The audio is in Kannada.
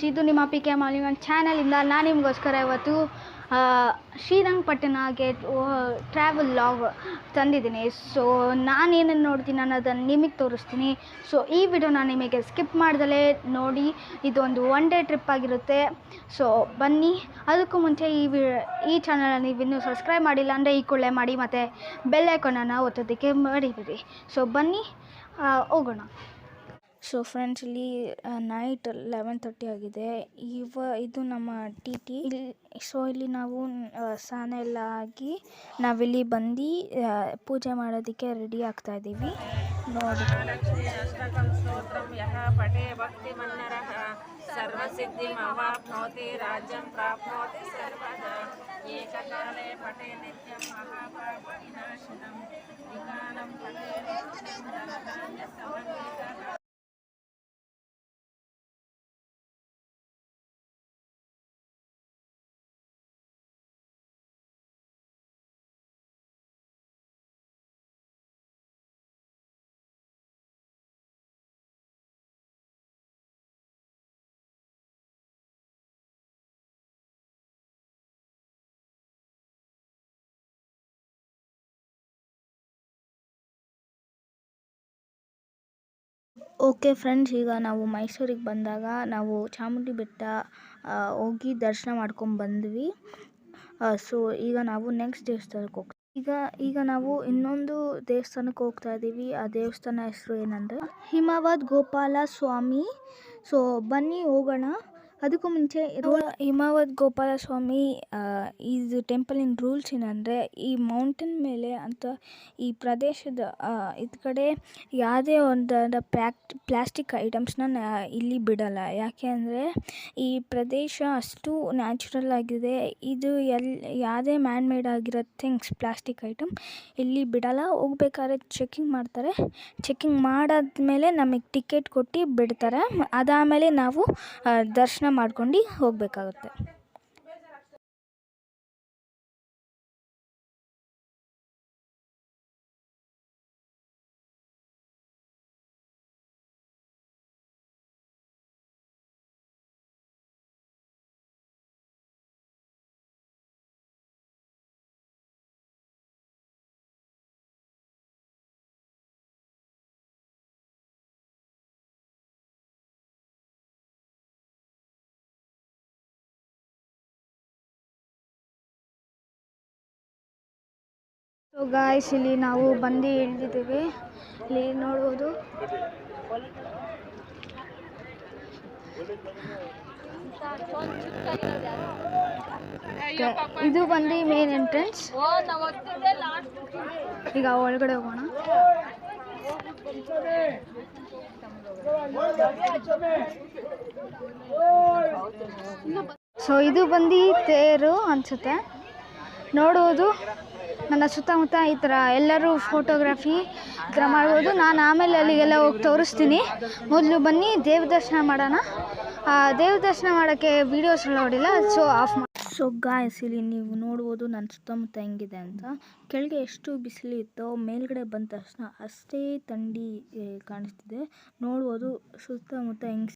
ಇದು ನಿಮ್ಮ PK ಮಾಲಿಂಗನ್ ಚಾನಲಿಂದ ನಾನು ನಿಮಗೋಸ್ಕರ ಇವತ್ತು ಶ್ರೀರಂಗಪಟ್ಟಣಕ್ಕೆ ಟ್ರಾವೆಲ್ ಲಾಗ್ ತಂದಿದ್ದೀನಿ. ಸೊ ನಾನೇನೇನು ನೋಡ್ತೀನಿ ಅನ್ನೋದನ್ನು ನಿಮಗೆ ತೋರಿಸ್ತೀನಿ. ಸೊ ಈ ವಿಡಿಯೋ ನಾನು ನಿಮಗೆ ಸ್ಕಿಪ್ ಮಾಡ್ದಲೇ ನೋಡಿ. ಇದೊಂದು 1 ಡೇ ಟ್ರಿಪ್ ಆಗಿರುತ್ತೆ. ಸೊ ಬನ್ನಿ. ಅದಕ್ಕೂ ಮುಂಚೆ ಈ ಚಾನಲನ್ನು ನೀವು ಇನ್ನೂ ಸಬ್ಸ್ಕ್ರೈಬ್ ಮಾಡಿಲ್ಲ ಅಂದರೆ ಈ ಕೂಡಲೇ ಮಾಡಿ ಮತ್ತು ಬೆಲ್ ಐಕಾನನ್ನು ಒತ್ತೋದಕ್ಕೆ ಮರಿಬೇಡಿ. ಸೊ ಬನ್ನಿ ಹೋಗೋಣ. ಸೊ ಫ್ರೆಂಡ್ಸ್, ಇಲ್ಲಿ ನೈಟ್ 11:30 ಆಗಿದೆ. ಇದು ನಮ್ಮ TT. ಸೊ ಇಲ್ಲಿ ನಾವು ಸ್ನಾನ ಎಲ್ಲ ಆಗಿ ನಾವಿಲ್ಲಿ ಬಂದು ಪೂಜೆ ಮಾಡೋದಕ್ಕೆ ರೆಡಿ ಆಗ್ತಾ ಇದ್ದೀವಿ. ನೋಡಿ, ಸರ್ವಸಿದ್ಧಿ ಮಹಾಪ್ನೋತಿ ರಾಜ್ಯಂ ಪ್ರಾಪ್ನೋತಿ ಸರ್ವದಾ ಏಕಕಾಲೇ ಪಠೇ ನಿತ್ಯಂ ಮಹಾಪಾಪ ವಿನಾಶನಂ ವಿಜ್ಞಾನಂ ಪಠೇ ನಿತ್ಯಂ ಧನಧಾನ್ಯ ಸಮನ್ವಿತಃ. ಓಕೆ ಫ್ರೆಂಡ್ಸ್, ಈಗ ನಾವು ಮೈಸೂರಿಗೆ ಬಂದಾಗ ನಾವು ಚಾಮುಂಡಿ ಬೆಟ್ಟ ಹೋಗಿ ದರ್ಶನ ಮಾಡ್ಕೊಂಡು ಬಂದ್ವಿ. ಸೊ ಈಗ ನಾವು ನೆಕ್ಸ್ಟ್ ದೇವಸ್ಥಾನಕ್ಕೆ ಹೋಗ್ತೀವಿ. ಈಗ ನಾವು ಇನ್ನೊಂದು ದೇವಸ್ಥಾನಕ್ಕೆ ಹೋಗ್ತಾ ಇದ್ದೀವಿ. ಆ ದೇವಸ್ಥಾನ ಹೆಸರು ಏನಂದರೆ ಹಿಮವದ್ ಗೋಪಾಲ ಸ್ವಾಮಿ. ಸೊ ಬನ್ನಿ ಹೋಗೋಣ. ಅದಕ್ಕೂ ಮುಂಚೆ ಹಿಮವದ್ ಗೋಪಾಲ ಸ್ವಾಮಿ ಇದು ಟೆಂಪಲಿನ ರೂಲ್ಸ್ ಏನಂದರೆ, ಈ ಮೌಂಟೇನ್ ಮೇಲೆ ಅಂತ ಈ ಪ್ರದೇಶದ ಇದು ಕಡೆ ಯಾವುದೇ ಒಂದು ಪ್ಲಾಸ್ಟಿಕ್ ಐಟಮ್ಸ್ನ ಇಲ್ಲಿ ಬಿಡಲ್ಲ. ಯಾಕೆ ಅಂದರೆ ಈ ಪ್ರದೇಶ ಅಷ್ಟು ನ್ಯಾಚುರಲ್ ಆಗಿದೆ. ಇದು ಯಾವುದೇ ಮ್ಯಾನ್ ಮೇಡ್ ಆಗಿರೋ ಥಿಂಗ್ಸ್, ಪ್ಲಾಸ್ಟಿಕ್ ಐಟಮ್ ಇಲ್ಲಿ ಬಿಡಲ್ಲ. ಹೋಗ್ಬೇಕಾದ್ರೆ ಚೆಕಿಂಗ್ ಮಾಡ್ತಾರೆ. ಚೆಕಿಂಗ್ ಮಾಡಾದ್ಮೇಲೆ ನಮಗೆ ಟಿಕೆಟ್ ಕೊಟ್ಟು ಬಿಡ್ತಾರೆ. ಅದಾದಮೇಲೆ ನಾವು ದರ್ಶನ ಮಾಡ್ಕೊಂಡು ಹೋಗಬೇಕಾಗುತ್ತೆ. ಸೊ ಗಾಯ್ಸ್, ಇಲ್ಲಿ ನಾವು ಬಂದು ಇಳಿದಿದ್ದೀವಿ. ಇಲ್ಲಿ ನೋಡ್ಬೋದು, ಇದು ಬಂದು ಮೇನ್ ಎಂಟ್ರೆನ್ಸ್. ಈಗ ಒಳಗಡೆ ಹೋಗೋಣ. ಸೊ ಇದು ಬಂದು ತೇರು ಅನಿಸುತ್ತೆ. ನೋಡುವುದು ನನ್ನ ಸುತ್ತಮುತ್ತ ಈ ಥರ ಎಲ್ಲರೂ ಫೋಟೋಗ್ರಫಿ ಈ ಥರ ಮಾಡ್ಬೋದು. ನಾನು ಆಮೇಲೆ ಅಲ್ಲಿಗೆಲ್ಲ ಹೋಗಿ ತೋರಿಸ್ತೀನಿ. ಮೊದಲು ಬನ್ನಿ ದೇವ ದರ್ಶನ ಮಾಡೋಣ. ದೇವ ದರ್ಶನ ಮಾಡೋಕ್ಕೆ ವೀಡಿಯೋಸ್ ಎಲ್ಲ ನೋಡಿಲ್ಲ, ಸೊ ಆಫ್ ಮಾಡಿ. ಸೊ ಗಾಯ್ಸ್, ಇಲ್ಲಿ ನೀವು ನೋಡ್ಬೋದು ನನ್ನ ಸುತ್ತಮುತ್ತ ಹೆಂಗಿದೆ ಅಂತ. ಕೆಳಗೆ ಎಷ್ಟು ಬಿಸಿಲು ಇತ್ತೋ ಮೇಲ್ಗಡೆ ಬಂದ ತಕ್ಷಣ ಅಷ್ಟೇ ಥಂಡಿ ಕಾಣಿಸ್ತಿದೆ. ನೋಡ್ಬೋದು ಸುತ್ತಮುತ್ತ ಹೆಂಗೆ